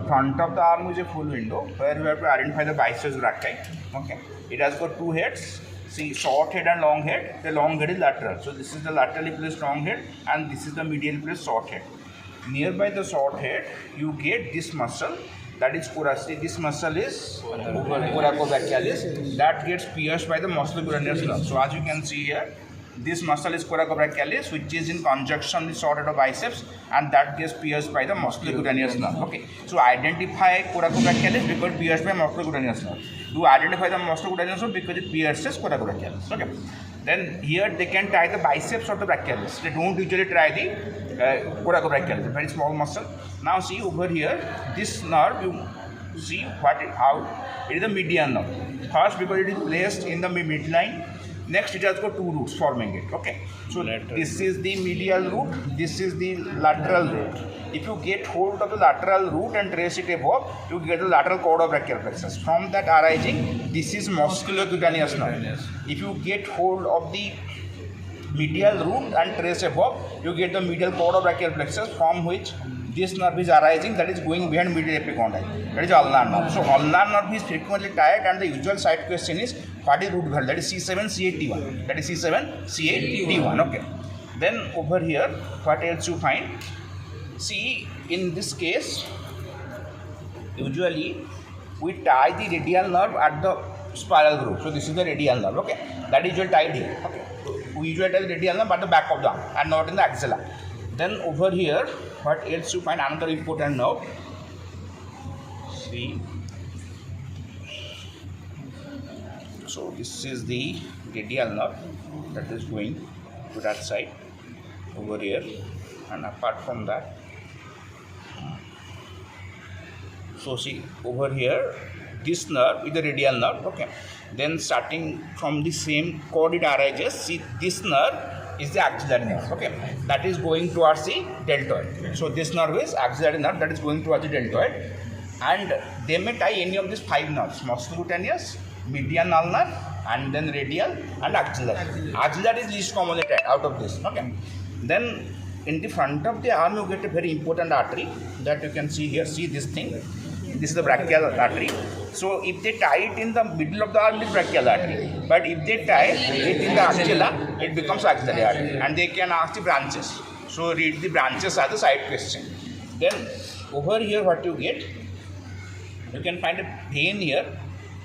front of the arm is a full window where you have to identify the biceps brachii. Okay, it has got two heads. See, short head and long head. The long head is lateral, so this is the laterally placed long head, and this is the medially placed short head. Nearby the short head, you get this muscle. That is coracoid. This muscle is coracobrachialis. That gets pierced by the musculocutaneous nerve. So as you can see here, this muscle is coracobrachialis, which is in conjunction with short head of biceps, and that gets pierced by the musculocutaneous nerve. Okay. So identify coracobrachialis because it pierced by musculocutaneous nerve. You identify the musculocutaneous nerve because it pierces coracobrachialis. Okay. Then here they can tie the biceps or the brachialis. They don't usually try the coracobrachialis. It's a very small muscle. Now see over here, this nerve, you see how it is the median nerve. First, because it is placed in the midline. Next, it has got two roots forming it. Okay, so this is the medial root, this is the lateral root. If you get hold of the lateral root and trace it above, you get the lateral cord of brachial plexus. From that arising, this is musculocutaneous nerve. If you get hold of the medial root and trace above, you get the medial cord of brachial plexus, from which this nerve is arising, that is going behind medial epicondyle. That is ulnar nerve. So ulnar nerve is frequently tied, and the usual side question is what is root value? That is C7, C8, T1. That is C7, C8, T1. Okay. Then over here, what else you find? See, in this case, usually we tie the radial nerve at the spiral groove. So this is the radial nerve. Okay. That is usually tied here. Okay. We usually tie the radial nerve at the back of the arm and not in the axilla. Then over here, what else you find? Another important nerve. See, so this is the radial nerve that is going to that side over here, and apart from that, so see over here, this nerve is the radial nerve. Okay, then starting from the same cord it arises. See, this nerve is the axillary nerve. Okay, that is going towards the deltoid. So this nerve is axillary nerve that is going towards the deltoid, and they may tie any of these five nerves: musculocutaneous, median ulnar, and then radial and axillary. Axillary is least commonly tied out of this. Okay, then in the front of the arm you get a very important artery that you can see here. See this thing. This is the brachial artery. So if they tie it in the middle of the arm, it is brachial artery. But if they tie it in the axilla, it becomes axillary artery. And they can ask the branches. So read the branches as a side question. Then over here what you get, you can find a vein here.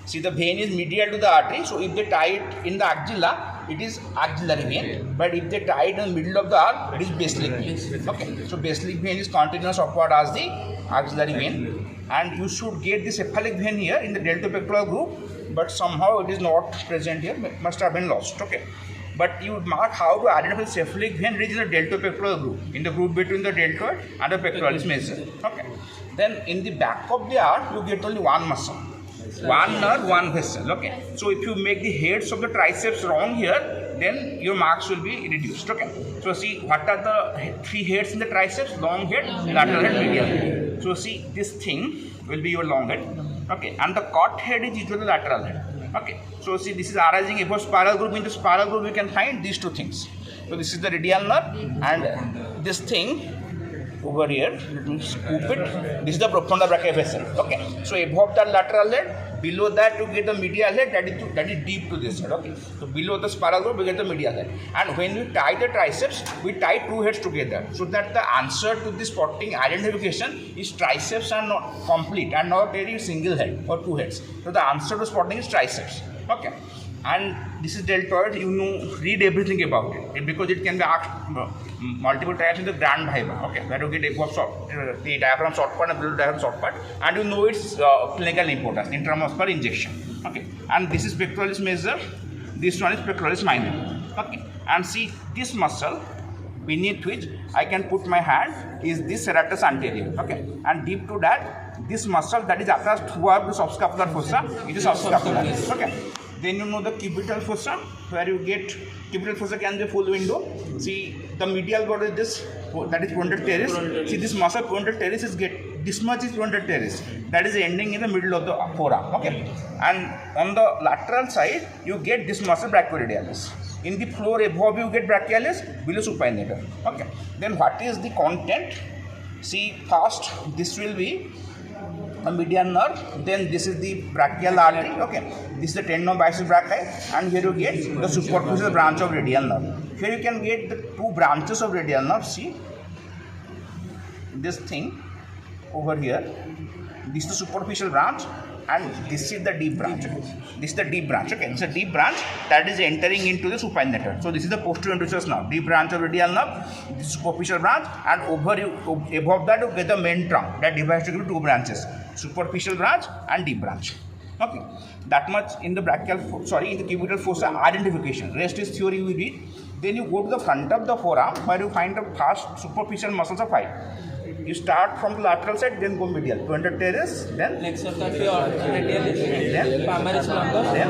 See, the vein is medial to the artery. So if they tie it in the axilla, it is axillary vein. But if they tie it in the middle of the arm, it is basilic vein. Okay. So basilic vein is continuous upward as the axillary vein. And you should get this cephalic vein here in the deltopectoral groove, but somehow it is not present here, must have been lost. Okay, but you would mark how to identify the cephalic vein reaches the deltopectoral groove, in the groove between the deltoid and the pectoralis major. Okay, then in the back of the arm you get only one muscle, one nerve, one vessel. Okay, so if you make the heads of the triceps wrong here, then your marks will be reduced. Okay, so see what are the three heads in the triceps: long head, lateral head, medial head. So see, this thing will be your long head. Okay, and the cot head is usually lateral head. Okay, so see, this is arising above spiral groove. In the spiral groove we can find these two things. So this is the radial nerve, and this thing over here, let me scoop it. This is the profunda brachii vessel. Okay, so above that lateral head, below that you get the medial head, that is deep to this side. Okay, so below the spiral groove we get the medial head, and when we tie the triceps, we tie two heads together, so that the answer to this spotting identification is triceps are not complete and not very single head or two heads. So the answer to spotting is triceps. Okay, and this is deltoid. You know, read everything about it because it can be asked multiple times in the grand viva. Okay, where you get the diaphragm short part and below diaphragm short part, and you know its clinical importance, intramuscular injection. Okay, and this is pectoralis major, this one is pectoralis minor. Okay, and see this muscle beneath which I can put my hand is this serratus anterior. Okay, and deep to that, this muscle that is attached throughout the subscapular fossa, it is subscapular. Okay. Then you know the cubital fossa, where you get cubital fossa can be a full window. See, the medial border is this, that is pointed teres. See, this muscle pointed teres is this much is pointed teres. That is ending in the middle of the forearm. Okay, and on the lateral side you get this muscle brachioradialis. In the floor above you get brachialis, below supinator. Okay, then what is the content? See, first this will be a median nerve, then this is the brachial artery, okay, this is the tendon biceps brachii, and here you get the superficial branch of radial nerve. Here you can get the two branches of radial nerve. See this thing over here, this is the superficial branch, and this is the deep branch. This is the deep branch, okay, it's a deep branch that is entering into the supinator. So this is the posterior introsus nerve, deep branch of radial nerve, this is superficial branch, and above that you get the main trunk that divides into two branches, superficial branch and deep branch. Okay, that much in the in the cubital fossa identification. Rest is theory we read. Then you go to the front of the forearm where you find the first superficial muscles of 5. You start from the lateral side, then go medial. Pointer teres, then flexor carpi radialis, then palmaris longus, then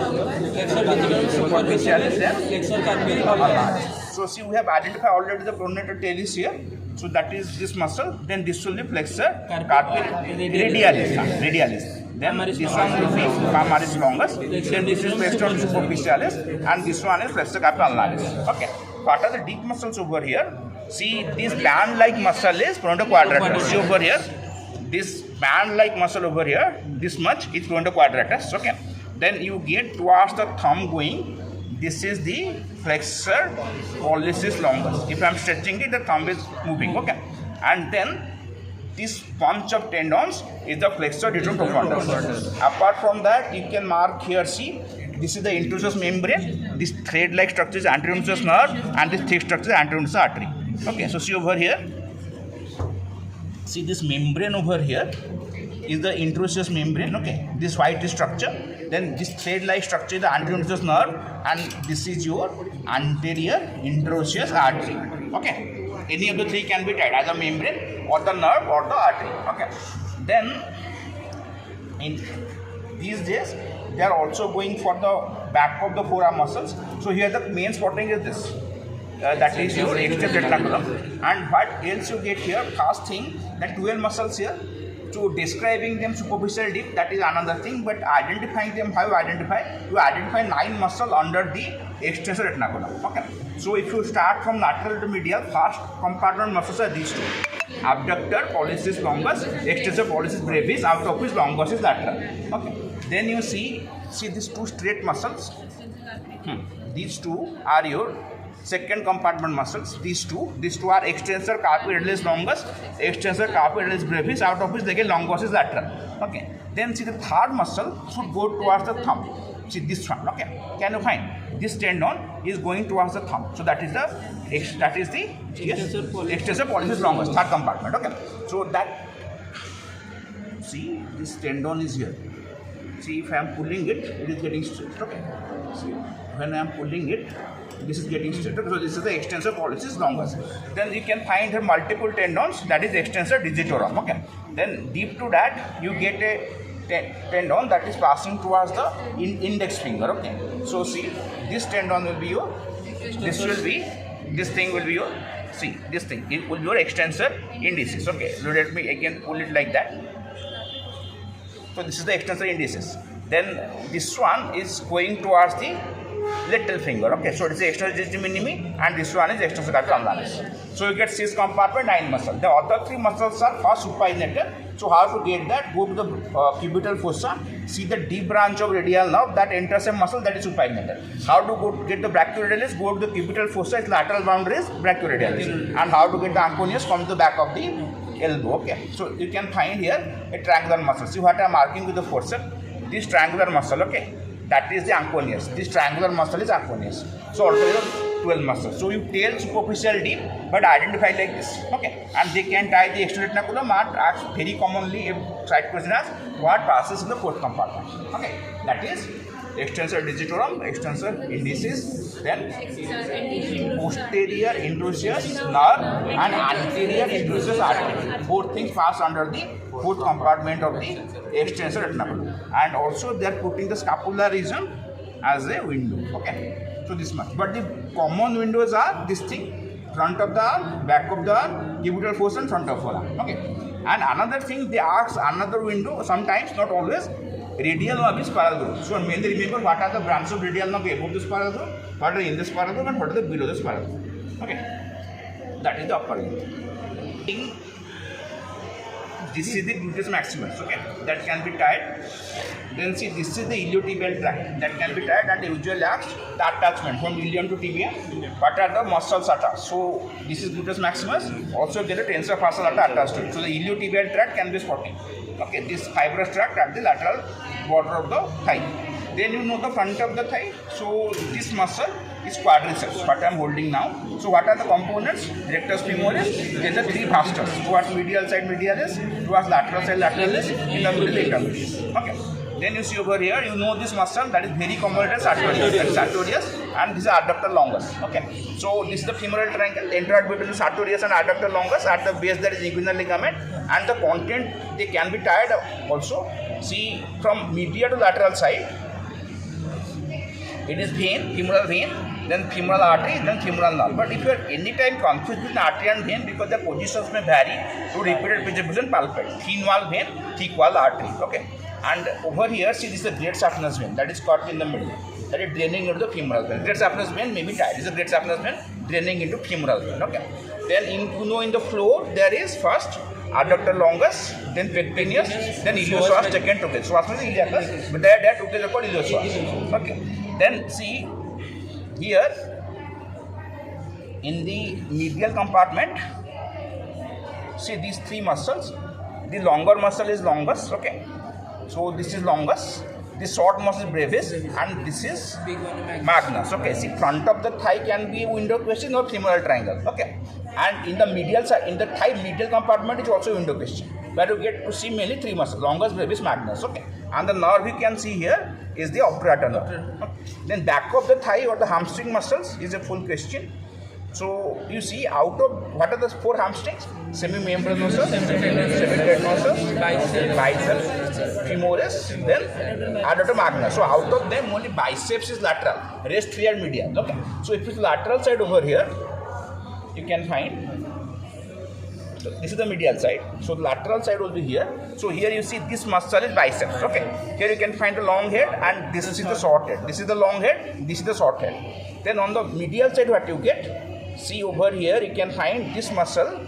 flexor digitorum superficialis, then flexor carpi ulnaris. So see, we have identified already the pronator teres here. So that is this muscle. Then this will be flexor carpi radialis. Then this one will be palmaris longus. Then this is flexor superficialis, and this one is flexor carpi ulnaris. Okay. What are the deep muscles over here? See, this band-like muscle is pronator quadratus. See over here, this band-like muscle over here, this much is pronator quadratus. Okay. Then you get towards the thumb going. This is the flexor pollicis longus. If I am stretching it, the thumb is moving. Okay. And then this bunch of tendons is the flexor digitorum profundus. Apart from that, you can mark here. See, this is the introsus membrane. This thread-like structure is anterior introsus nerve, and this thick structure is anterior introsus artery. Okay, so see over here. See this membrane over here is the introsus membrane. Okay, this white structure. Then this thread-like structure is the anterior introsus nerve, and this is your anterior introsus artery. Okay, any of the three can be tied, either membrane or the nerve or the artery. Okay, then in these days they are also going for the back of the forearm muscles. So here the main spotting is this. That is your extensor retinaculum. And what else you get here? First thing, the 12 muscles here. So describing them superficial deep, that is another thing. But identifying them, how you identify? You identify 9 muscles under the extensor retinaculum. Okay. So if you start from lateral to medial, first compartment muscles are these two: abductor pollicis longus, extensor pollicis brevis, out of which longus is lateral. Okay. Then you see these two straight muscles. These two are your second compartment muscles. These two are extensor carpi radialis longus, extensor carpi radialis brevis, out of which they get longus is lateral. Okay. Then see the third muscle should go towards the thumb. See this one. Okay. Can you find this tendon is going towards the thumb? So that is the extensor pollicis longus, third compartment. Okay. So that, see this tendon is here. See, if I am pulling it, it is getting straight. Okay. See, when I am pulling it, this is getting straight. So this is the extensor pollicis longus. Then you can find here multiple tendons, that is extensor digitorum. Okay. Then deep to that you get a tendon that is passing towards the index finger. Okay. So see, this tendon will be your, this thing will be your, see this thing, it will be your extensor indicis. Okay. So let me again pull it like that. So this is the extensor indicis. Then this one is going towards the little finger. Okay, so it is the extensor digitorum minimi, and this one is extensor carpi ulnaris. So you get 6 compartment, 9 muscles. The other 3 muscles are first supinator. So how to get that? Go to the cubital fossa, see the deep branch of radial nerve that enters a muscle, that is supinator. How to go to get the brachioradialis? Go to the cubital fossa, its lateral boundary is brachioradialis. And how to get the anconeus? Come to the back of the elbow. Okay, so you can find here a triangular muscle. See what I am marking with the forceps? This triangular muscle. Okay, that is the anconeus. This triangular muscle is anconeus. So altogether 12 muscles. So you tell superficial deep, but identify like this. Okay, and they can tie the external retinaculum and ask very commonly a side question as what passes in the fourth compartment. Okay, that is extensor digitorum, extensor indicis, then posterior introsus nerve and anterior introsus artery. Both things pass under the fourth compartment of the extensor retinaculum. And also they are putting the scapular region as a window. Okay, so this much. But the common windows are this thing: front of the arm, back of the arm, cubital fossa, and front of forearm. Okay. And another thing, they ask another window, sometimes, not always, radial nerve is spiral groove. So mainly remember what are the branches of radial nerve above the spiral groove, what are in the spiral groove, and what are the below the spiral groove. Okay, that is the upper end. This is the gluteus maximus, okay, that can be tied. Then see, this is the iliotibial tract that can be tied and usually acts the attachment from ilium to tibia. What are the muscles attached? So this is gluteus maximus. Also there is tensor fasciae attached to it. So the iliotibial tract can be spotted. Okay, this fibrous tract at the lateral border of the thigh. Then you know the front of the thigh. So this muscle is quadriceps, what I am holding now. So what are the components? Rectus femoris, then the three vastus. Towards medial side medialis, towards lateral side lateralis, in the middle intermedius. Okay. Then you see over here, you know this muscle that is very common as sartorius. That is sartorius, and this is adductor longus. Okay. So this is the femoral triangle entered between the sartorius and adductor longus. At the base there is inguinal ligament, and the content they can be tied also. See, from medial to lateral side, it is vein, femoral vein, then femoral artery, then femoral nerve. But if you are anytime confused between artery and vein, because the positions may vary to repeated precipitation palpate. Thin wall vein, thick wall artery. Okay. And over here, see, this is the great saphenous vein that is caught in the middle. That is draining into the femoral vein. Great saphenous vein may be tied. This is a great saphenous vein draining into femoral vein. Okay. Then in the floor, there is first adductor longus, then pectineus, then iliopsoas taken together. Psoas means iliacus, but they are together called iliopsoas. Okay. Then see here in the medial compartment, see these three muscles. The longer muscle is longus. Okay. So this is longus. The short muscle is brevis, and this is magnus. Okay. See, front of the thigh can be window question or femoral triangle. Okay. And in the medial side, in the thigh medial compartment is also window question, where you get to see mainly three muscles: longus, brevis, magnus. Okay. And the nerve you can see here is the obturator nerve. Okay. Then back of the thigh or the hamstring muscles is a full question. So you see, out of what are the four hamstrings? Semimembranosus, semitendinosus, biceps, femoris, then adductor magnus. So out of them, only biceps is lateral, rest three are medial. Okay. So if it's lateral side over here, you can find. So this is the medial side. So the lateral side will be here. So here you see this muscle is biceps. Okay. Here you can find the long head, and this is the short head. This is the long head. This is the short head. Then on the medial side, what you get? See over here, you can find this muscle.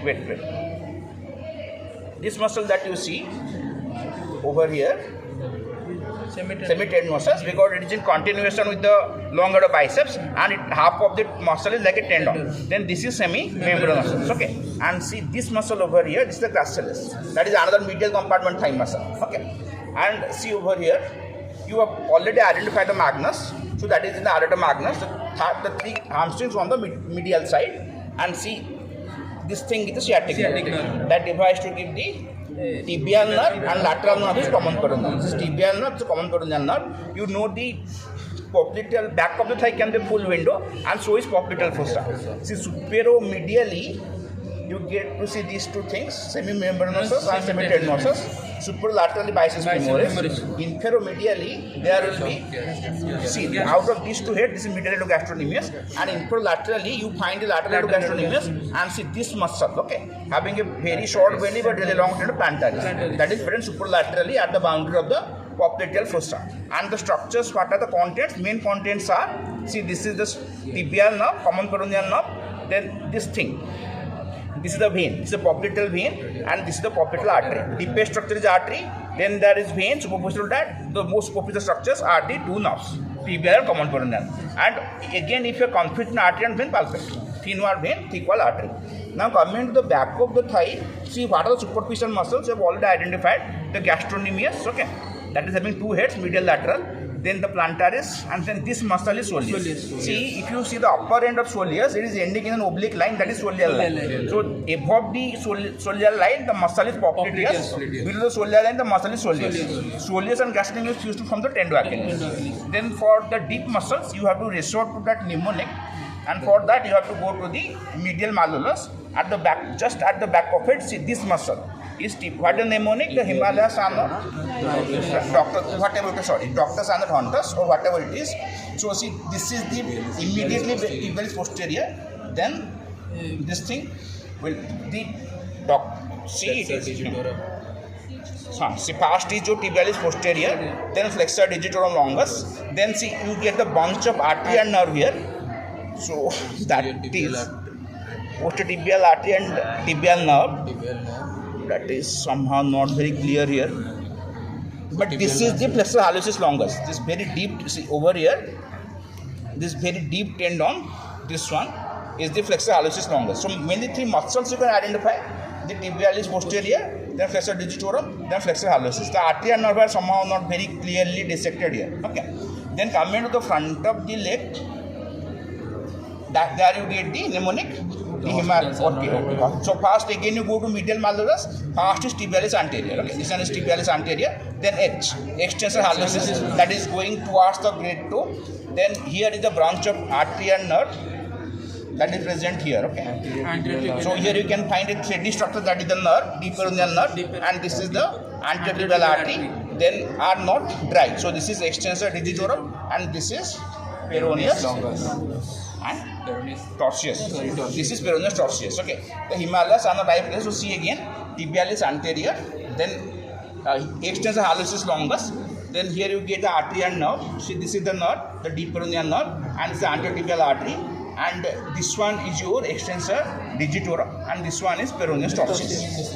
Wait. This muscle that you see over here, semitendinosus, because it is in continuation with the longer biceps, and half of the muscle is like a tendon. Then this is semimembranosus. Okay. And see this muscle over here, this is the gracilis. That is another medial compartment thigh muscle. Okay. And see over here, you have already identified the magnus. So that is in the adductor magnus, the three hamstrings on the medial side, and see this thing is the sciatic nerve that divides to give the tibial nerve, and lateral nerve is common peroneal nerve. This tibial nerve is common peroneal nerve. You know the popliteal back of the thigh can be full window, and so is popliteal fossa. See, superomedially you get to see these two things: semimembranosus and semitendinosus. Superolaterally biceps femoris. Inferomedially there will be, see, out of these two heads, this is medial gastrocnemius, and infralaterally you find the lateral gastrocnemius, and see this muscle, okay, having a very short belly but really long head, plantaris. That is present superolaterally at the boundary of the popliteal fossa. And the structures, what are the contents? Main contents are, see, this is the tibial nerve, common peroneal nerve, then this thing. This is the vein, this is the popliteal vein, and this is the popliteal artery. Deepest structure is artery, then there is vein, superficial to that. The most superficial structures are the two nerves, tibial and common peroneal. And again, if you are confused in artery and vein, palpate. Thin wall vein, thick wall artery. Now coming to the back of the thigh, see what are the superficial muscles? You have already identified the gastrocnemius, okay, that is having two heads, medial lateral. Then the plantaris, and then this muscle is soleus. See, if you see the upper end of soleus, it is ending in an oblique line, that is soleal line. So above the soleal line, the muscle is popliteus. Below the soleal line, the muscle is soleus. Soleus and gastrocnemius is fused to form the tendoaceus. Then for the deep muscles, you have to resort to that mnemonic, and for that you have to go to the medial malleolus. At the back, just at the back of it, see this muscle is deep. What is the mnemonic? The Himalayas are not Dr. Sanadontus or whatever it is. So see, this is the immediately tibialis posterior. Then this thing will the see it is. See, past is your tibialis posterior, then flexor digitorum longus. Then see, you get the bunch of artery and nerve here. So that is Posttibial artery and tibial nerve. That is somehow not very clear here. But this is the flexor hallucis longus. This very deep, see over here, this very deep tendon, this one is the flexor hallucis longus. So mainly three muscles you can identify. The tibialis posterior, then flexor digitorum, then flexor hallucis. The artery and nerve are somehow not very clearly dissected here. Okay. Then coming to the front of the leg, that there you get the mnemonic. Okay. So first again you go to medial malleolus. First is tibialis anterior. Okay. This one is tibialis anterior. Then H, extensor hallucis, that is going towards the great toe. Then here is the branch of artery and nerve that is present here. Okay. So here you can find a thready structure, that is the nerve, deep peroneal nerve, and this is the anterior tibial artery. Then are not dry. So this is extensor digitorum and this is peroneus and torsius. This is peroneus torsius. Okay. The Himalayas are not right place. So see again, tibialis anterior, then extensor hallucis longus. Then here you get the artery and nerve. See, this is the nerve, the deep peroneal nerve, and it's the anterotibial artery. And this one is your extensor digitorum, and this one is peroneus torsius.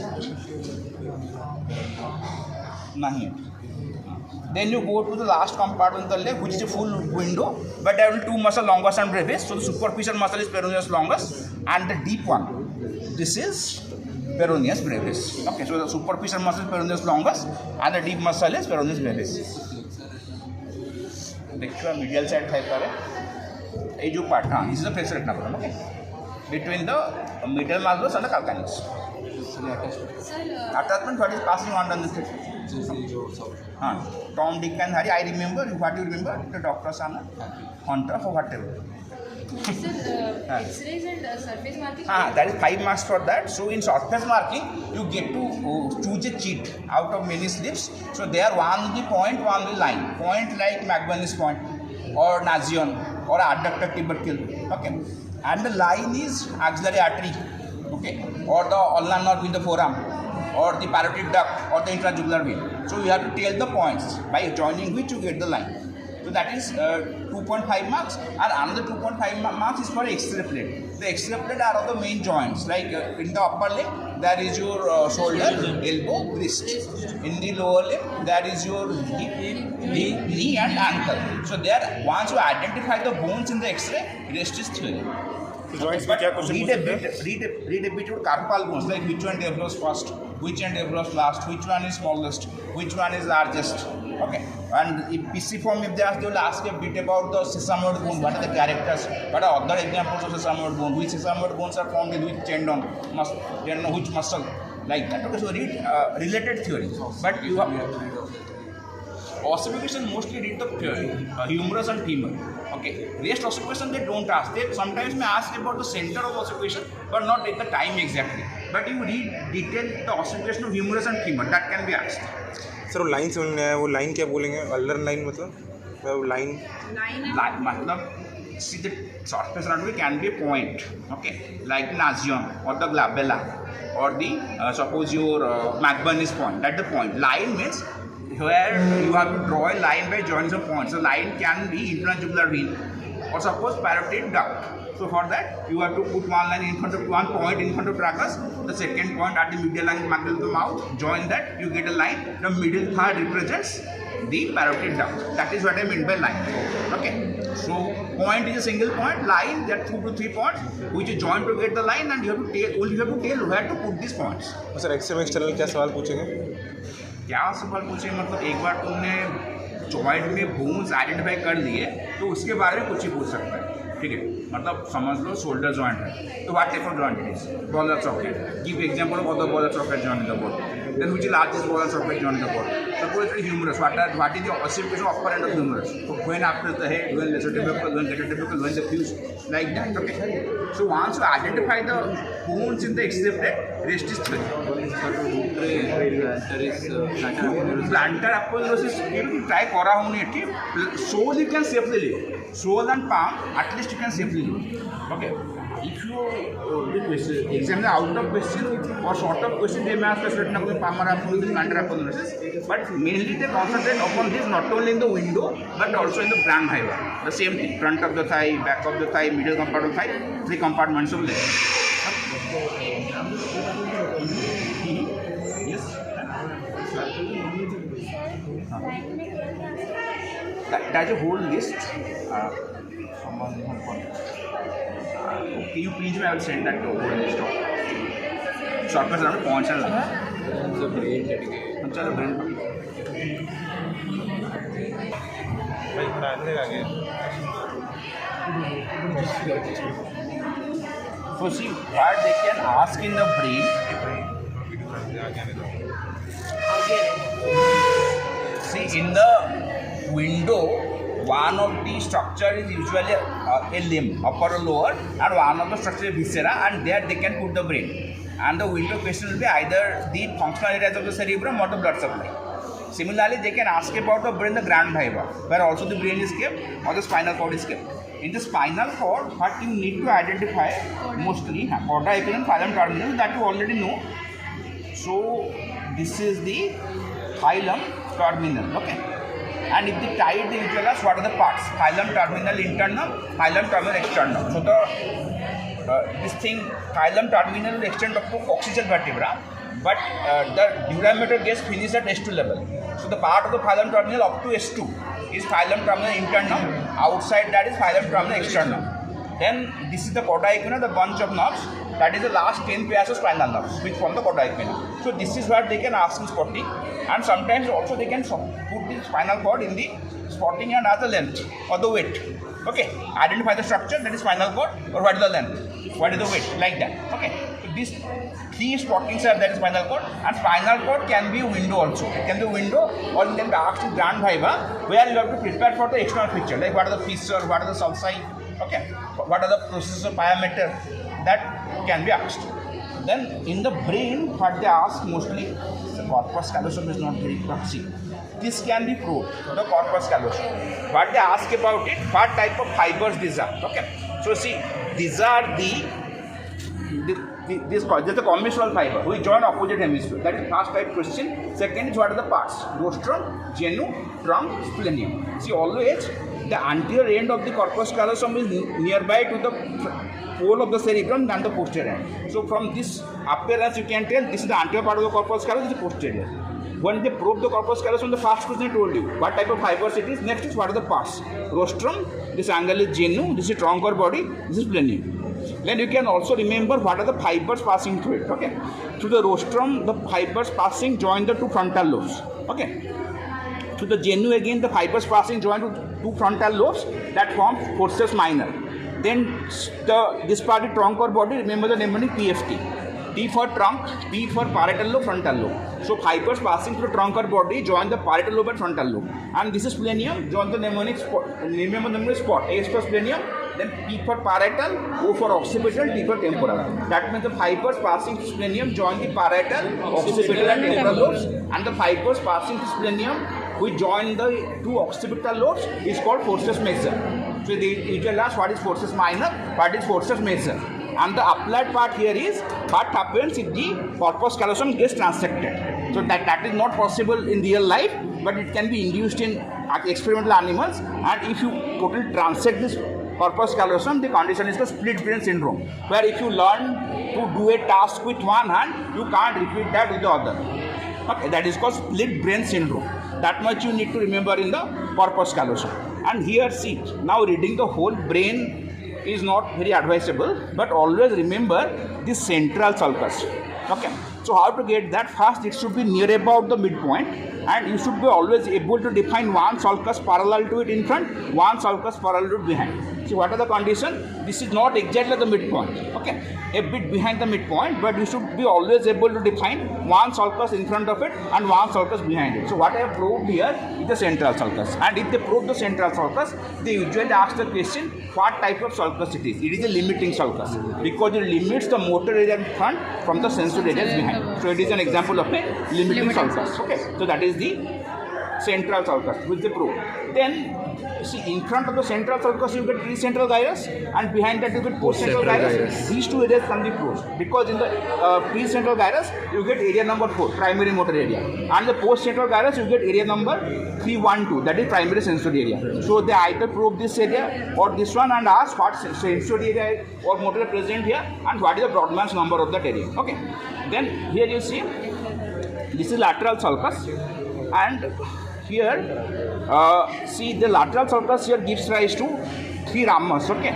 Then you go to the last compartment of the leg, which is a full window, but there will be two muscles, longus and brevis. So the superficial muscle is peroneus longus, and the deep one, this is peroneus brevis. Okay, so the superficial muscle is peroneus longus, and the deep muscle is peroneus brevis. देखिए medial side type का है, ये जो part हाँ, this is the flexor retinaculum. Okay, between the medial malleolus and the calcaneus. Attachment what is passing on the street. Tom, Dick and Harry, I remember. What you remember? The doctors are not contra or whatever. X-rays and surface marking. That is 5 marks for that. So in surface marking, you get to choose a cheat out of many slips. So there one the point, one the line. Point like McBurney's point or Nazion or adductor tubercle. Okay, and the line is axillary artery. Okay, or the ulnar nerve in the forearm, or the parotid duct, or the intrajugular vein. So you have to tell the points by joining which you get the line. So that is 2.5 marks, and another 2.5 marks is for X-ray plate. The X-ray plate are of the main joints, like in the upper leg there is your shoulder, elbow, wrist. In the lower leg there is your hip, knee and ankle. So there, once you identify the bones in the X-ray, rest is theory. Joints में क्या question read a bit of carpal bones, like which one develops first, which one develops last, which one is smallest, which one is largest. Okay, and if PC form, if they will ask a bit about the sesamoid bone, what are the characters, what are other examples of sesamoid bone, which sesamoid bones are formed in which tendon, which muscle, like that. Okay, so read related theory, but you have ossification mostly read the theory, humerus and femur. Okay, rest ossification they don't ask. They sometimes may ask about the center of ossification, but not at the time exactly. But you read detail the ossification of humerus and femur, that can be asked. Sir वो line समझ में आया, वो line क्या बोलेंगे? अल्लर line मतलब वो लाइन मतलब see the surface anatomy can be a point, okay, like Nazion or the glabella or the suppose your McBurney's point. That's the point. Line means where you have to draw a line by joining some points. So line can be intrajugular vein or suppose parotid duct. So for that you have to put one line in front of one point in front of tragus, the second point at the medial line of the mouth, join that, you get a line. The middle third represents the parotid duct. That is what I mean by line. Okay. So point is a single point, line there are 2 to 3 points which you join to get the line, and you have to tell where to put these points. Sir XM external क्या सवाल पूछेंगे? क्या सवाल पूछेंगे मतलब एक बार तुमने joint में बोन्स आइडेंटिफाई कर लिए तो उसके बारे में कुछ ही पूछ सकता है. ठीक है, मतलब समझ लो शोल्डर जॉइंट है तो what type of joint it is, ball और socket. Give example of other ball और socket joint in the body. Then which is largest ball and socket joint in the body? Suppose it is humerus. What is the ossification of upper end of humerus? So when after the head, when lesser tubercle, when greater tubercle, when the fuse, like that. Okay. So once you identify the bones in the X-ray plate, rest is theory. Plantar aponeurosis, you try kora hone. Sole you can safely live. Sole and palm, at least you can safely live. Okay. If you examine the out of question or short of question, they may ask us palmar aponeurosis, plantar aponeurosis, but mainly they concentrate upon this not only in the window but also in the brand fiber. The same thing, front of the thigh, back of the thigh, middle compartment of the thigh, 3 compartments of leg. That's a whole list. Okay, you please, I will send that to whole list of shortcuts around points and lines. चलो brain भाई थोड़ा अंदर आ गया So see what they can ask in the brain. See in the window, one of the structure is usually a limb, upper or lower, and one of the structure is viscera, and there they can put the brain. And the window question will be either the functional areas of the cerebrum or the blood supply. Similarly, they can ask about the brain, the grand hiva, where also the brain is kept or the spinal cord is kept. In the spinal cord, what you need to identify mostly, cauda equivalent, phylum terminal, that you already know. So this is the phylum terminal, okay. And if the tie the usual as what are the parts? Phylum terminal internal, phylum terminal external. So the this thing phylum terminal will extend up to coccygeal vertebra, but the durameter gets finished at S2 level. So the part of the phylum terminal up to S2 is phylum terminal internal. Outside that is phylum terminal external. Then this is the cauda equina, the bunch of nerves. That is the last 10 pairs of spinal nerves which form the cauda equina. So this is what they can ask in spotting, and sometimes also they can put the spinal cord in the spotting and other length or the weight. Okay, identify the structure, that is spinal cord, or what is the length, what is the weight, like that. Okay, so these three spottings are, that is spinal cord, and spinal cord can be a window also. It can be a window, or you can be asked in grand hiva, where you have to prepare for the external picture, like what are the fissure, what are the sulci, okay, what are the processes of pyometer, that can be asked. Then in the brain, what they ask mostly, the corpus callosum is not very proxy. This can be proved, the corpus callosum. What they ask about it, what type of fibers these are. Okay, so see, these are there's a commissural fiber which join opposite hemisphere. That is first type question. Second is what are the parts? Rostrum, genu, trunk, splenium. See, always the anterior end of the corpus callosum is nearby to the pole of the cerebrum than the posterior end. So from this appearance you can tell this is the anterior part of the corpus callosum, this is the posterior. When they probe the corpus callosum, the first question I told you what type of fibers it is. Next is what are the parts? Rostrum, this angle is genu, this is trunk or body, this is splenium. Then you can also remember what are the fibers passing through it. Okay, through the rostrum, the fibers passing join the two frontal lobes. Okay, to the genu again, the fibers passing join to two frontal lobes that forms forceps minor. Then this part is trunk or body. Remember the mnemonic PFT. T for trunk, P for parietal lobe, frontal lobe. So fibers passing through trunk or body join the parietal lobe and frontal lobe. And this is splenium, join the mnemonic spot. Remember the mnemonic spot. A is for splenium, then P for parietal, O for occipital, T for temporal. That means the fibers passing to splenium join the parietal, occipital and temporal lobes, and the fibers passing to splenium which join the two occipital lobes is called forceps major. So the usual ask what is forceps minor, what is forceps major. And the applied part here is what happens if the corpus callosum gets transected. So that is not possible in real life, but it can be induced in experimental animals. And if you totally transect this corpus callosum, the condition is the split brain syndrome, where if you learn to do a task with one hand, you can't repeat that with the other. Okay, that is called split brain syndrome. That much you need to remember in the corpus callosum. And here see, now reading the whole brain is not very advisable, but always remember this central sulcus. Okay, so how to get that? First, it should be near about the midpoint, and you should be always able to define one sulcus parallel to it in front, one sulcus parallel to it behind. See, what are the conditions? This is not exactly the midpoint, okay, a bit behind the midpoint, but you should be always able to define one sulcus in front of it and one sulcus behind it. So what I have proved here is the central sulcus, and if they prove the central sulcus, they usually ask the question what type of sulcus it is. It is a limiting sulcus because it limits the motor area in front from the sensory areas behind. So it is an example of a limiting sulcus. Okay, so that is the central sulcus which they prove. Then see, in front of the central sulcus you get precentral gyrus, and behind that you get postcentral gyrus. These two areas can be proved because in the precentral gyrus you get area number 4, primary motor area, and the postcentral gyrus you get area number 312, that is primary sensory area. So they either probe this area or this one and ask what sensory area or motor present here and what is the Brodmann's number of that area. Okay, then here you see this is lateral sulcus, and here, see the lateral sulcus here gives rise to 3 ramus. Okay.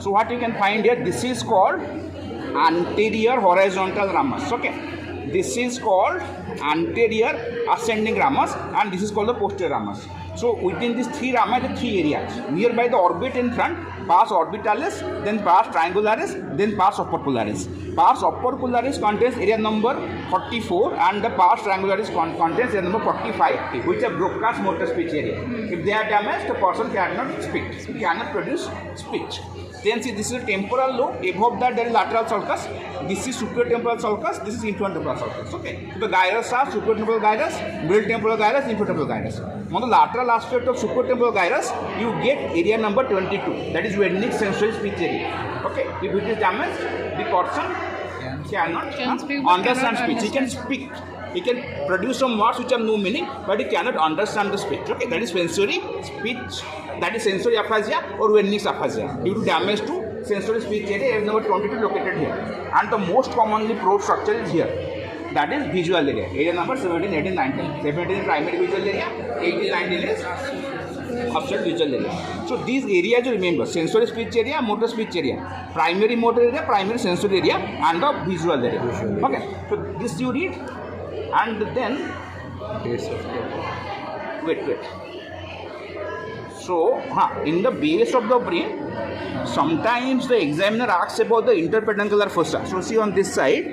So what you can find here, this is called anterior horizontal ramus. Okay. This is called anterior ascending ramus, and this is called the posterior ramus. So within these 3 ramus, the 3 areas. Nearby the orbit in front, pars orbitalis, then pars triangularis, then pars opercularis. Pars opercularis contains area number 44 and the pars triangularis contains area number 45, which are Broca's motor speech area. If they are damaged, the person cannot speak, cannot produce speech. Then see, this is a temporal lobe. Above that there is lateral sulcus. This is superior temporal sulcus. This is inferior temporal sulcus. Okay. So the gyrus are superior temporal gyrus, middle temporal gyrus, inferior temporal gyrus. On the lateral aspect of superior temporal gyrus, you get area number 22. That is Wernicke's sensory speech area. Okay. If it is damaged, the person cannot understand speech. He can speak. He can produce some words which have no meaning, but he cannot understand the speech. Okay, that is sensory speech. That is sensory aphasia or Wernicke's aphasia due to damage to sensory speech area. Number 22 located here, and the most commonly probed structure is here. That is visual area. Area number 17, 18, 19. 17 is primary visual area. 18, 19 is obstruct visual area. So these areas you remember: sensory speech area, motor speech area, primary motor area, primary sensory area, and the visual area. Okay. So this you read. And then, wait. So, in the base of the brain, sometimes the examiner asks about the interpeduncular fossa. So, see on this side,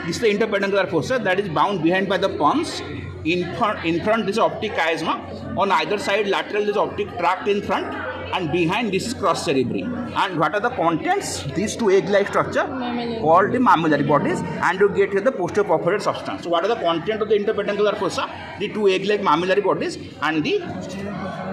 this is the interpeduncular fossa that is bound behind by the pons. In front, this is optic chiasma. On either side, lateral, this is optic tract in front. And behind this is cross cerebri. And what are the contents? These 2 egg-like structure called the mammillary bodies, and you get here the posterior perforated substance. So what are the content of the interpeduncular fossa? The 2 egg-like mammillary bodies and the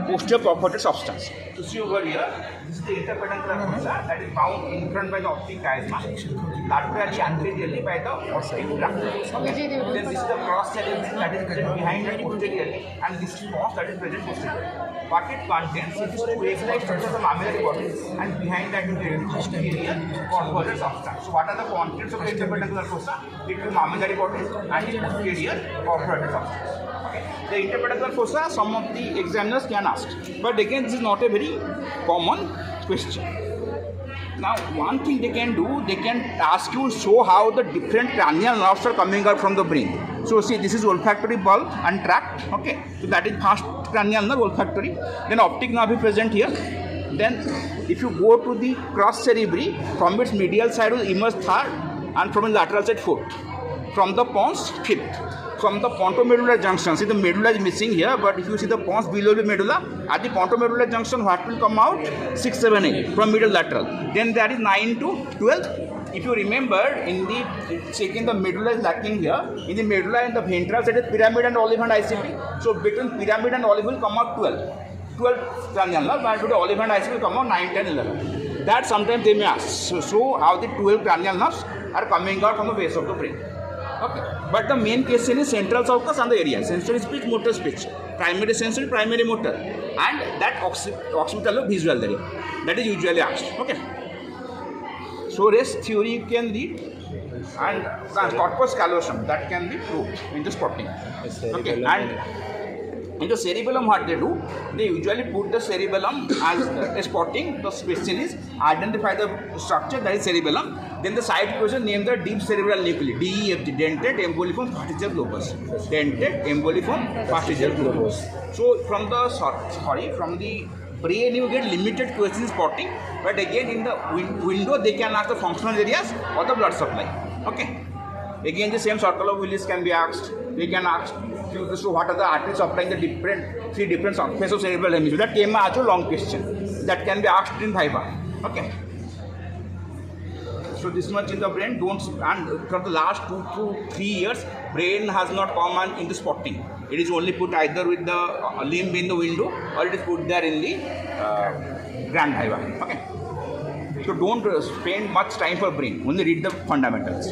posterior perforated substance. So see over here, this is the interpeduncular fossa that is bound in front by the optic chiasma, laterally anteriorly by the optic tract. Okay. Then this is the cross cerebri that is present behind and posteriorly, and this is pons that is present posteriorly. What it contains is 2 egg-like structures of the mammillary bodies, and behind that you get posterior perforated substance. So what are the contents of the interpeduncular fossa? The 2 mammillary bodies and the posterior perforated substance. The interpeduncular fossa, some of the examiners can ask, but again this is not a very common question. Now one thing they can do, they can ask you show how the different cranial nerves are coming out from the brain. So see, this is olfactory bulb and tract. Okay, so that is first cranial nerve, olfactory. Then optic nerve is present here. Then if you go to the cross cerebri, from its medial side will emerge third, and from its lateral side fourth. From the pons, fifth. From the pontomedular junction, see the medulla is missing here, but if you see the pons below the medulla, at the pontomedular junction, what will come out? 6, 7, 8 from middle lateral. Then that is 9 to 12. If you remember, in the checking the medulla is lacking here. In the medulla and the ventral side is pyramid and olive and ICP. So between pyramid and olive will come out 12. 12 cranial nerve, and to the olive and ICP will come out 9, 10, 11. That sometimes they may ask. So how the 12 cranial nerves are coming out from the base of the brain. Okay. But the main question is central sulcus and the area. Sensory speech, motor speech. Primary sensory, primary motor. And that occipital lobe visual area. That is usually asked. Okay. So rest theory you can read. And corpus callosum, that can be proved in the spotting. Okay. And in the cerebellum, what they do, they usually put the cerebellum as a spotting. The question is identify the structure, that is cerebellum. Then the side question, name the deep cerebral nuclei, DEFG, dentate emboliform fastigial globus. Dentate emboliform fastigial globus. So from the from the brain you get limited questions spotting, but again in the window they can ask the functional areas or the blood supply. Okay. Again the same circle of Willis can be asked. We can ask so what are the arteries supplying the 3 different phases of cerebral hemisphere. That came as a long question. That can be asked in Viva. Okay. So this much in the brain, and for the last 2 to 3 years, brain has not come into spotting. It is only put either with the limb in the window or it is put there in the grand Viva. Okay. So don't spend much time for brain. Only read the fundamentals.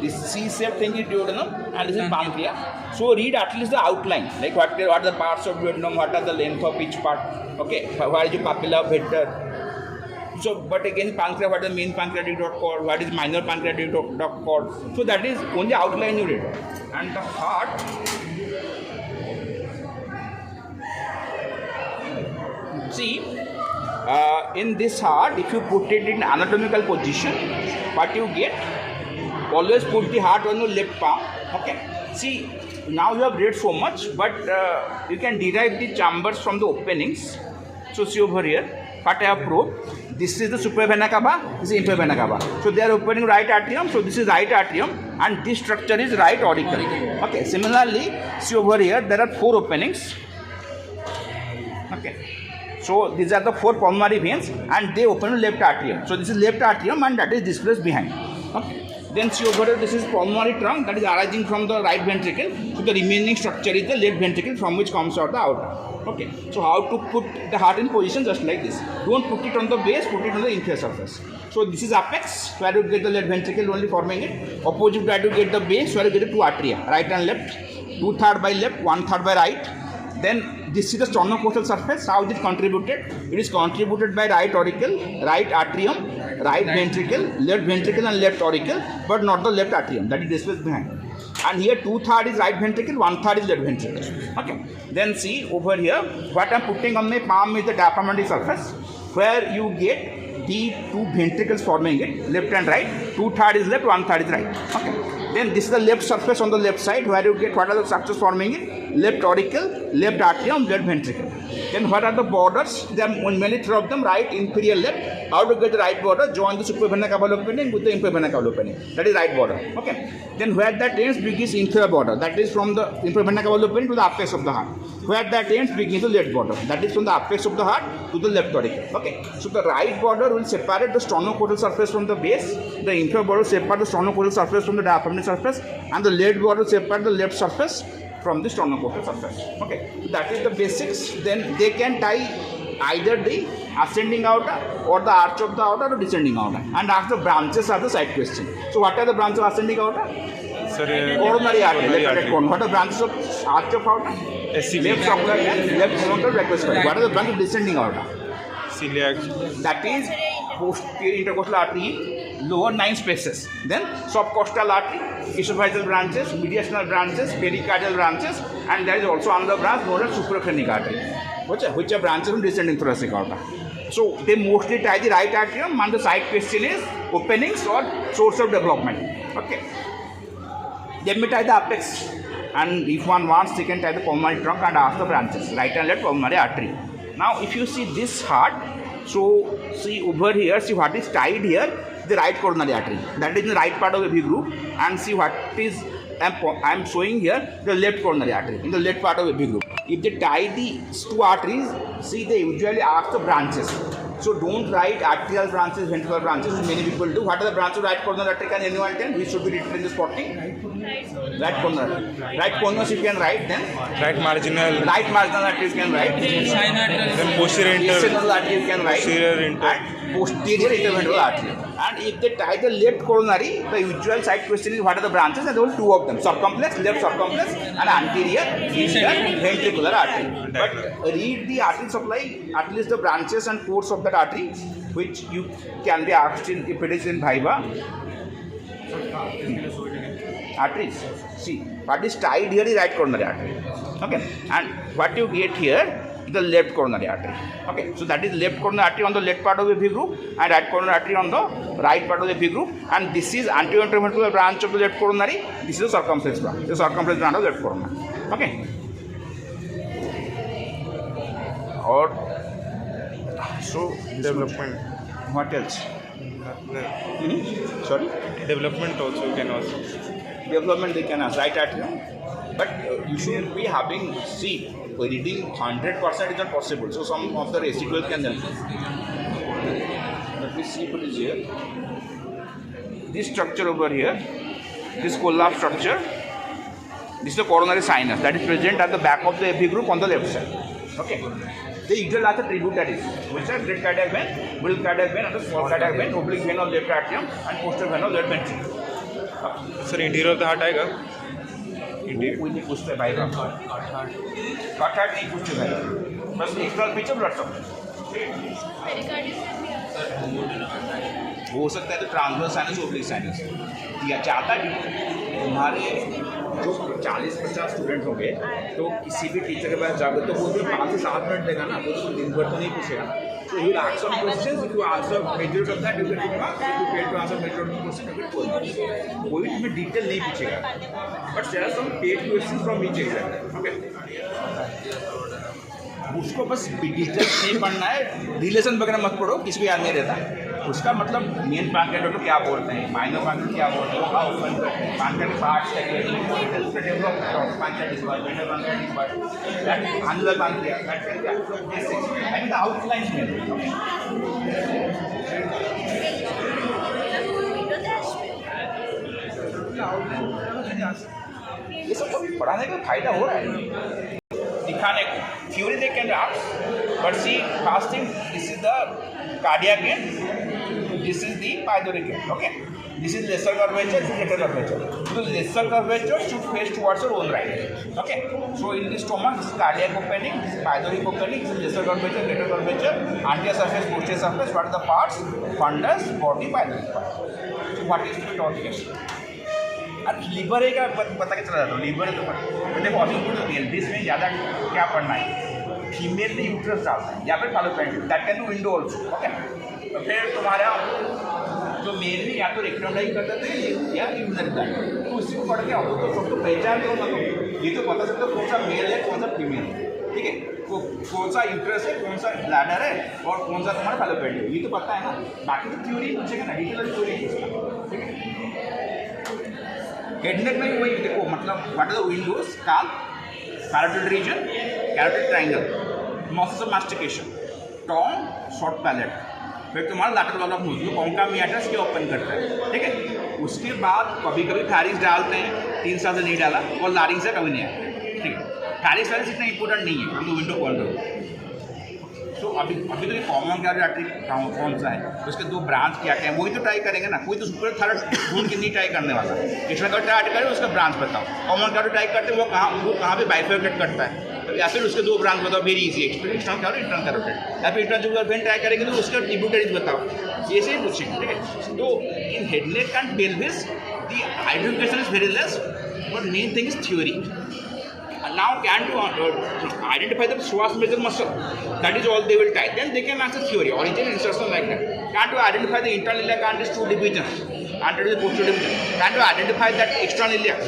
This C-shaped thing is duodenum and this is pancreas. So read at least the outline, like what are the parts of duodenum, what are the length of each part. Okay, where is the papilla, vector, So, but again, pancreas, what is the main pancreatic duct called? What is minor pancreatic duct called? So that is only outline you read. And the heart, see, in this heart, if you put it in anatomical position, what you get? Always put the heart on your left palm. Okay. See, now you have read so much, but you can derive the chambers from the openings. So see over here, what I have proved. This is the superior vena cava, this is inferior vena cava. So they are opening right atrium, so this is right atrium, and this structure is right auricle. Okay. Similarly, see over here, there are 4 openings. Okay. So these are the 4 pulmonary veins, and they open left atrium. So this is left atrium, and that is displaced behind. Okay. Then see over here, this is pulmonary trunk that is arising from the right ventricle. So the remaining structure is the left ventricle from which comes out the outer. Okay. So how to put the heart in position? Just like this. Don't put it on the base, put it on the inferior surface. So this is apex, where you get the left ventricle only forming it. Opposite, where you get the base, where you get the 2 atria, right and left. 2/3 by left, 1/3 by right. Then this is the sternocostal surface. How is it contributed? It is contributed by right auricle, right atrium, right ventricle, and left auricle, but not the left atrium. That is displaced behind. And here 2/3 is right ventricle, 1/3 is left ventricle. Okay. Then see over here, what I am putting on my palm is the diaphragmatic surface, where you get the 2 ventricles forming it, left and right. 2/3 is left, 1/3 is right. Okay. Then this is the left surface on the left side, where you get what are the structures forming it? Left auricle, left atrium, left ventricle. Then what are the borders? There are mainly 3 of them, right, inferior, left. How to get the right border? Join the superior vena cava opening with the inferior vena cava opening. That is right border. Okay. Then where that ends begins inferior border. That is from the inferior vena cava opening to the apex of the heart. Where that ends begins the left border. That is from the apex of the heart to the left auricle. Okay. So the right border will separate the sternocostal surface from the base. The inferior border will separate the sternocostal surface from the diaphragmatic surface, and the left border will separate the left surface from the sternocostal surface. Okay. So that is the basics. Then they can tie either the ascending outer or the arch of the outer or descending outer. And after branches are the side question. So what are the branches of ascending outer? Sir, Coronary artery, left and corner. What are the branches of arch of outer? SCV. Left ocular and left frontal requested. What are the branches of descending outer? Celiac. That is posterior intercostal artery, lower 9 spaces. Then subcostal artery, esophageal branches, mediastinal branches, pericardial branches, and there is also another branch known as supraphrenic artery, which are branches from descending thoracic aorta. So they mostly tie the right atrium, and the side question is openings or source of development. Okay. Then we tie the apex, and if one wants, they can tie the pulmonary trunk and ask the branches, right and left pulmonary artery. Now, if you see this heart, so see over here, see what is tied here, the right coronary artery. That is in the right part of the V group, and see what is I am showing here the left coronary artery in the left part of the V group. If they tie these 2 arteries, see they usually ask the branches. So don't write arterial branches, ventricular branches, as many people do. What are the branches of right coronary artery? Can anyone tell? Which should be written in the spotting? Right coronary. Right coronary you can write, then Right marginal. right marginal artery you can write. Then posterior Distal artery you can write. Posterior inter. And posterior interventral artery. And if they tie the left coronary, the usual side question is what are the branches? And there are 2 of them: circumflex, left circumflex, and anterior interventricular artery. But read the artery supply, at least the branches and course of that artery, which you can be asked in, if it is in Viva. Arteries. See, what is tied here is right coronary artery. Okay, and what you get here, the left coronary artery. Okay, so that is left coronary artery on the left part of the V group and right coronary artery on the right part of the V group, and this is anterior interventricular branch of the left coronary. This is the circumflex branch, the circumflex branch of the left coronary. Okay. Or so Development. what else? Sorry. Development also you can also. Development they can ask right atrium, but you should be having, see, reading 100% is not possible, so some of the residual can help. Let me see if it is here. This structure over here, this collapse structure, this is the coronary sinus that is present at the back of the AP group on the left side. Okay. They usually are the tributaries, which are great cardiac vein, middle cardiac vein, and the small cardiac vein, oblique vein of left atrium, and posterior vein of left ventricle. Sir, interior of the heart आएगा. कोई नहीं पूछते भाई का cut नहीं पूछते भाई बस एक्सटर्नल पीछे ब्लड सप्लाई हो सकता है तो ट्रांसवर्स साइनस ओब्लिक साइनस या ज़्यादा तुम्हारे जो 40-50 स्टूडेंट होंगे तो किसी भी टीचर के पास जाओगे तो वो भी 5 से 7 मिनट देगा ना, वो तो दिन भर तो नहीं पूछेगा. So you will ask some questions. If you answer majority of that, you get 2 marks. If you fail to answer majority of the question, you get 12 marks. कोई तुम्हें डिटेल नहीं पूछेगा. But there are some paid questions from each exam. Okay. उसको बस detail नहीं पढ़ना है, relation वगैरह मत पढ़ो, किसी को याद नहीं रहता. उसका मतलब मेन पैंकेट तो क्या बोलते हैं, माइनर पैंकेट क्या बोलते हैं, हाउ ओपन पैंकेट पार्ट्स डेवलप पैंकेट इज वर्क, मेजर पैंकेट इज वर्क, दैट another पैंकेट I mean the outlines में. ये सब पढ़ाने का फायदा हो रहा है. दिखाने theory they can ask, but see fasting, this is the cardiac end, this is the pythoric end. Okay, this is lesser curvature, this is greater curvature. So lesser curvature should face towards your own right. Okay, so in the stomach this is cardiac opening, this is pythoric opening, this is lesser curvature, greater curvature, anterior surface, posterior surface. What are the parts? Fundus, body, pythoric part. So what is to be taught here? अब liver है क्या पता क्या चला जाता है, liver है तो देखो एल्बिस में ज़्यादा क्या पढ़ना है, फीमेल ने यूट्रस डालता है या फिर फॉलोपेंट, that can be window also. Okay, तो फिर तुम्हारा जो मेल में या तो रेक्टोमलाइज करते थे या यूरिनरी ब्लैडर, तो उसी को पढ़ के आओ तो सबको पहचान दो. मतलब ये तो पता चलता कौन सा मेल है कौन सा फीमेल है. ठीक है, वो कौन सा यूट्रस है कौन सा ब्लैडर है और कौन सा तुम्हारा फॉलोपेंट है, ये तो पता है ना. बाकी तो थ्योरी पूछेगा ना, डिटेल थ्योरी पूछेगा. ठीक है, हेड नेक में भी वही देखो, मतलब what are the windows, skull, carotid region, carotid triangle, muscles of mastication, tongue, short palate, फिर तुम्हारा लैटरल वॉल ऑफ नोज जो कॉन्का मियाटस के ओपन करता है. ठीक है, उसके बाद कभी कभी फैरिंग्स डालते हैं, 3 साल से नहीं डाला, और लारिंग्स से कभी नहीं आया. ठीक है, फैरिंग्स वाले इतना इंपॉर्टेंट नहीं है, तो विंडो कौन दो. तो अभी तो ये कॉमन कैरोटिड कौन सा है, उसके 2 ब्रांच क्या क्या है, वही तो ट्राई करेंगे ना. कोई तो सुपर थर्ड ढूंढ के नहीं ट्राई करने वाला. एक्स्ट्रा कैरोटिड ट्राई करें, उसका ब्रांच बताओ. कॉमन कैरोटिड ट्राई करते हैं वो कहाँ पे बाइफर्केट करता है, या फिर उसके 2 ब्रांच बताओ. Very easy, external carotid, internal carotid. या फिर इंटरनल वेन ट्राई करेंगे तो उसका ट्रिब्यूटरीज बताओ. ऐसे ही पूछेंगे. ठीक है, तो in head neck and pelvis the identification is very less, but main thing is theory. Now can to identify the psoas major muscle, that is all they will tie. Then they can answer theory, origin, insertion, like that. Can to identify the internal iliac and its 2 divisions, anterior to posterior division. Can to identify that external iliac.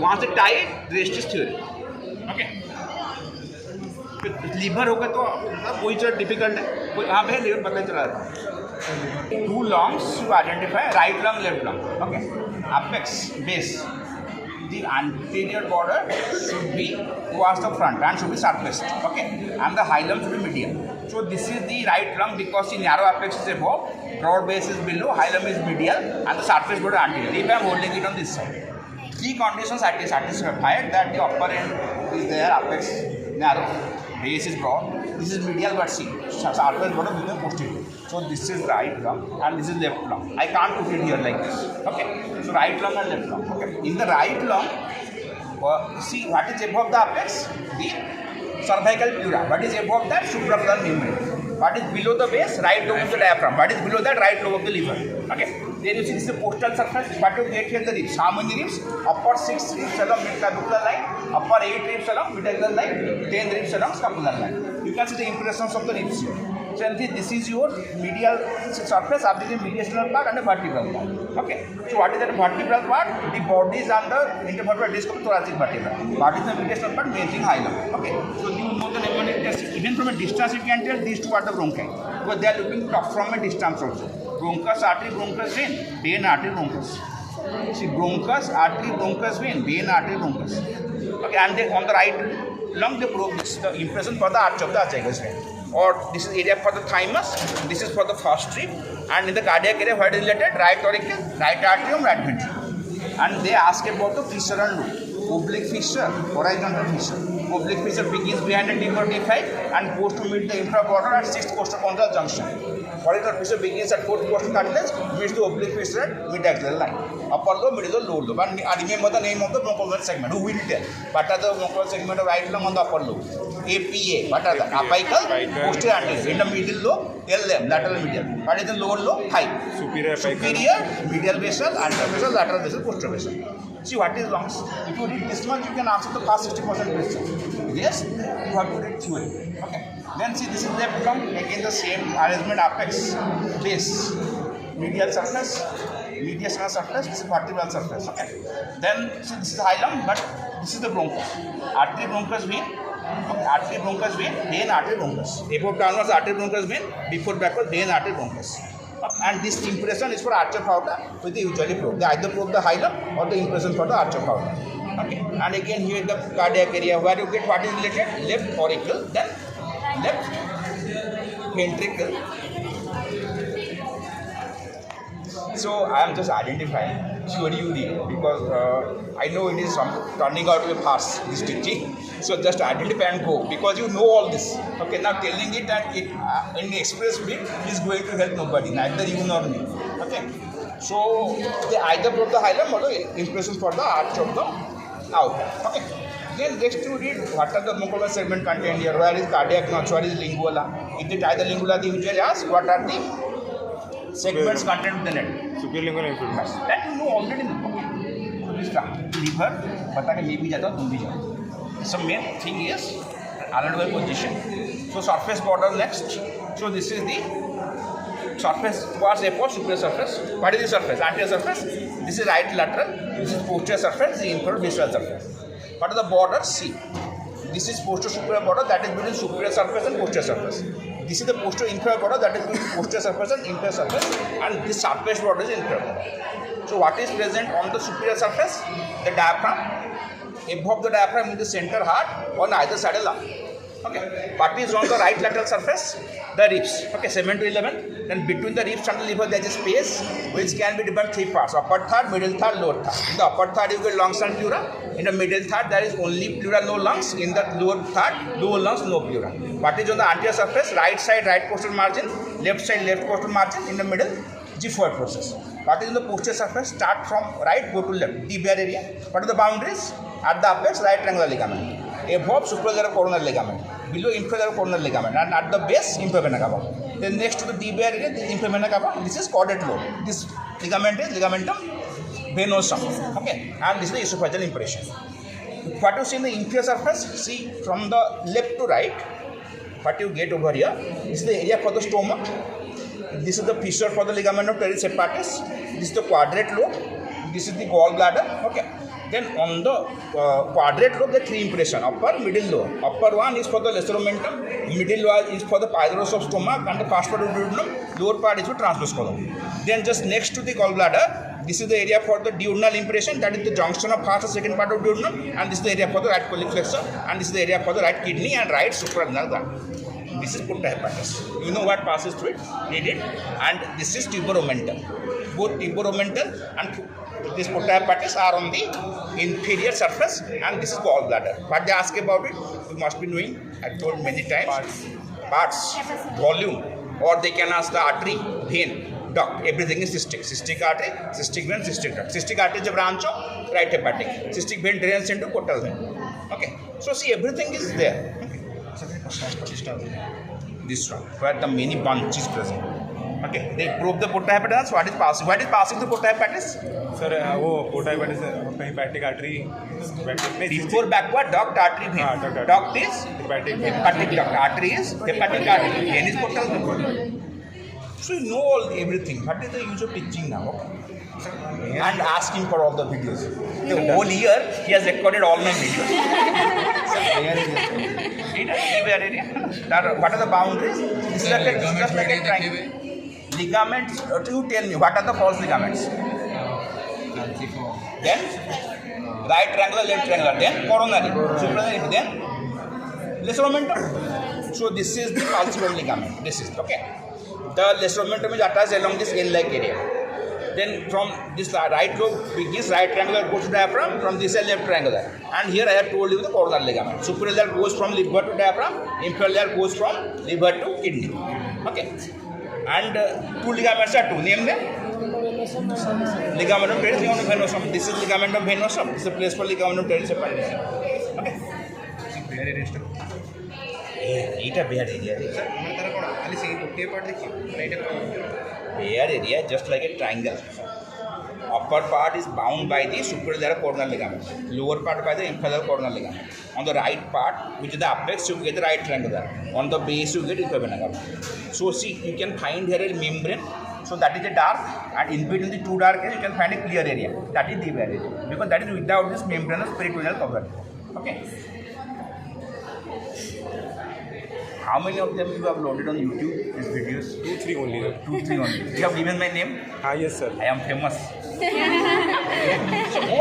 Once they tie it, the rest is theory. Okay. Liver होगा तो कोई चीज़ difficult है, कोई हाँ भाई liver पता चला रहा है. 2 lungs to identify, right lung, left lung. Okay, apex, base. The anterior border should be towards the front and should be surfaced. Okay, and the hilum should be medial. So this is the right lung because the narrow apex is above, broad base is below, hilum is medial, and the surface border anterior. If I am holding it on this side, 3 conditions are satisfied that the upper end is there, apex narrow, base is broad, this is medial, but see, surface border will be posterior. So this is right lung and this is left lung. I can't put it here like this. Okay, so right lung and left lung. Okay, in the right lung, see what is above the apex? The cervical pleura. What is above that? Supraphalangeal membrane. What is below the base? Right lobe of the diaphragm. What is below that? Right lobe of the liver. Okay, then you see this is the postal surface. What you get here the ribs. How many ribs? Upper 6 ribs along mid-clavicular line, upper 8 ribs along mid-clavicular line, 10 ribs along scapular line. You can see the impressions of the ribs here. So this is your medial surface of the mediastinal part and the vertebral part. Okay, so what is that vertebral part? The body is under intervertebral disc of thoracic vertebra. What is the mediastinal part? Main thing hilum. Okay, so you know the pneumatic test. Even from a distance you can tell these 2 are the bronchi, because they are looking top from a distance also. Bronchus artery, bronchus vein, vein artery, bronchus. See, bronchus artery, bronchus vein, vein artery, bronchus. Okay, and then on the right lung they probe this, the impression for the arch of the azygous vein. Or this is area for the thymus, this is for the first rib, and in the cardiac area what is related? Right auricle, right atrium, right ventricle. And they ask about the fissure and loop. Oblique fissure, horizontal fissure. Oblique fissure begins behind the T45 and goes to meet the infraborder at 6th costochondral junction. Horizontal fissure begins at fourth posterior cartilage, meets the oblique fissure at mid-axillary line. Upper lobe, middle lobe, lower lobe. And remember the name of the bronchoalveolar segment. Who will tell? What are the bronchoalveolar segment of right lung on the upper lobe? APA. What are the? Apical, posterior anterior. In the middle lobe, LM, lateral medial. What is the lower lobe? High. Superior, medial vessel, anterior vessel, lateral vessel, posterior vessel. See what is lungs. If you read this much, you can answer the past 60% question. Yes, you have to read theory. Okay. Then see, this is left lung. Again the same arrangement: apex, base, medial surface, mediastinal surface. This is vertebral surface. Okay. Then see, this is hilum, but this is the bronchus. Artery bronchus vein. Okay. Artery bronchus vein. Vein artery bronchus. Above downwards artery bronchus vein. Before backward vein artery bronchus. And this impression is for arch of aorta, which they usually probe. They either probe the hilum or the impression for the arch of aorta. Okay. And again here the cardiac area where you get what is related: left auricle, then left ventricle. So I am just identifying theory you read because I know it is turning out to be fast, this teaching. So just identify and go because you know all this. Okay, now telling it and it in the express bit is going to help nobody, neither you nor me. Okay, so they either probe the hilum or the impression for the arch of the aorta. Okay. Then next you read what are the bronchoalveolar segment contained here, where is cardiac notch, where is lingula. If they tie the lingula, they usually ask what are the segments contained with the net. Superior inferior. That you know already in the book. So this liver, bata ke may bhi jata, tum bhi jata. So main thing is aligned by position. So surface border next. So this is the surface towards apex, superior surface. What is the surface? Anterior surface. This is right lateral. This is posterior surface. This is inferior visceral surface. What are the borders? See, this is posterior superior border that is between superior surface and posterior surface. This is the posterior inferior border that is between posterior surface and inferior surface, and this surface border is inferior border. So what is present on the superior surface? The diaphragm. Above the diaphragm is the center heart, on either side a lung. Okay. What is on the right lateral surface? The ribs. Okay, 7 to 11. Then between the ribs and the liver there is a space which can be divided three parts: upper third, middle third, lower third. In the upper third you get lungs and pleura. In the middle third there is only pleura, no lungs. In the lower third, lower lungs, no pleura. What is on the anterior surface? Right side, right posterior margin. Left side, left posterior margin. In the middle, G4 process. What is on the posterior surface? Start from right, go to left. Tibial area. What are the boundaries? At the apex, right triangular ligament. Above, superior coronal ligament. Below, inferior coronal ligament. And at the base, inferior vena cava. Then next to the tibial area, the inferior vena cava. This is caudate lobe. This ligament is ligamentum venosum. Okay. And this is the esophageal impression. What you see in the inferior surface? See from the left to right. What you get over here? This is the area for the stomach. This is the fissure for the ligament of teres hepatis. This is the quadrate lobe. This is the gallbladder. Okay. Then on the quadrate lobe, there are three impressions: upper, middle, lower. Upper one is for the lesser omentum, middle one is for the pylorus of stomach, and the first part of the duodenum. Lower part is for transverse column. Then just next to the gallbladder, this is the area for the duodenal impression, that is the junction of first and second part of duodenum, and this is the area for the right coliflexor, and this is the area for the right kidney and right suprarenal gland. This is porta hepatis. You know what passes through it? Read it. And this is tuberomental. Both tuberomental and this porta hepatis are on the inferior surface, and this is gallbladder. What they ask about it, you must be knowing. I told many times. Parts, volume, or they can ask the artery, vein, duct. Everything is cystic. Cystic artery, cystic vein, cystic duct. Cystic artery is a branch of right hepatic. Cystic vein drains into portal vein. Okay. So see, everything is there. Okay. This one, where the many bunch is present. Okay, they probe the porta hepatis. What is passing? What is passing the porta hepatis? Sir वो porta hepatis hepatic artery Before backward duct artery vein. Duct is hepatic duct. Artery is hepatic artery. Vein is portal vein. So you know all everything. What is the use of teaching now? Okay. And ask him for all the videos. The whole year he has recorded all my videos. What are the boundaries? This is just like a triangle. Ligaments, you tell me, what are the false ligaments? Then right triangular, left triangular, then coronary, supernary, then lesser omentum. So this is the falciform ligament. This is okay. The lesser omentum is attached along this L-like area. Then from this right lobe begins right triangular, goes to diaphragm. From this side, left triangular. And here I have told you the coronal ligament. Superior layer goes from liver to diaphragm. Inferior layer goes from liver to kidney. Okay. and two ligaments are two. Name them. Ligamentum teres, ligamentum venosum. This is ligamentum venosum. This is a place for ligamentum teres separation. Okay. See, bare area structure. এইটা bare area. মানে তারা কোন খালি সেই গোটিয়ে part দেখি মানে এটা bare area just like a triangle. Upper part is bound by the superior coronal ligament. Lower part by the inferior coronal ligament. On the right part, which is the apex, you get the right triangle. On the base, you get inferior ligament. So see, you can find here a membrane. So that is a dark, and in between the two dark areas, you can find a clear area. That is the bare area, because that is without this membranous peritoneal cover. Okay. How many of them you have loaded on YouTube? These videos? 2-3 only. 2-3 only. You have given my name. हाँ yes sir. I am famous.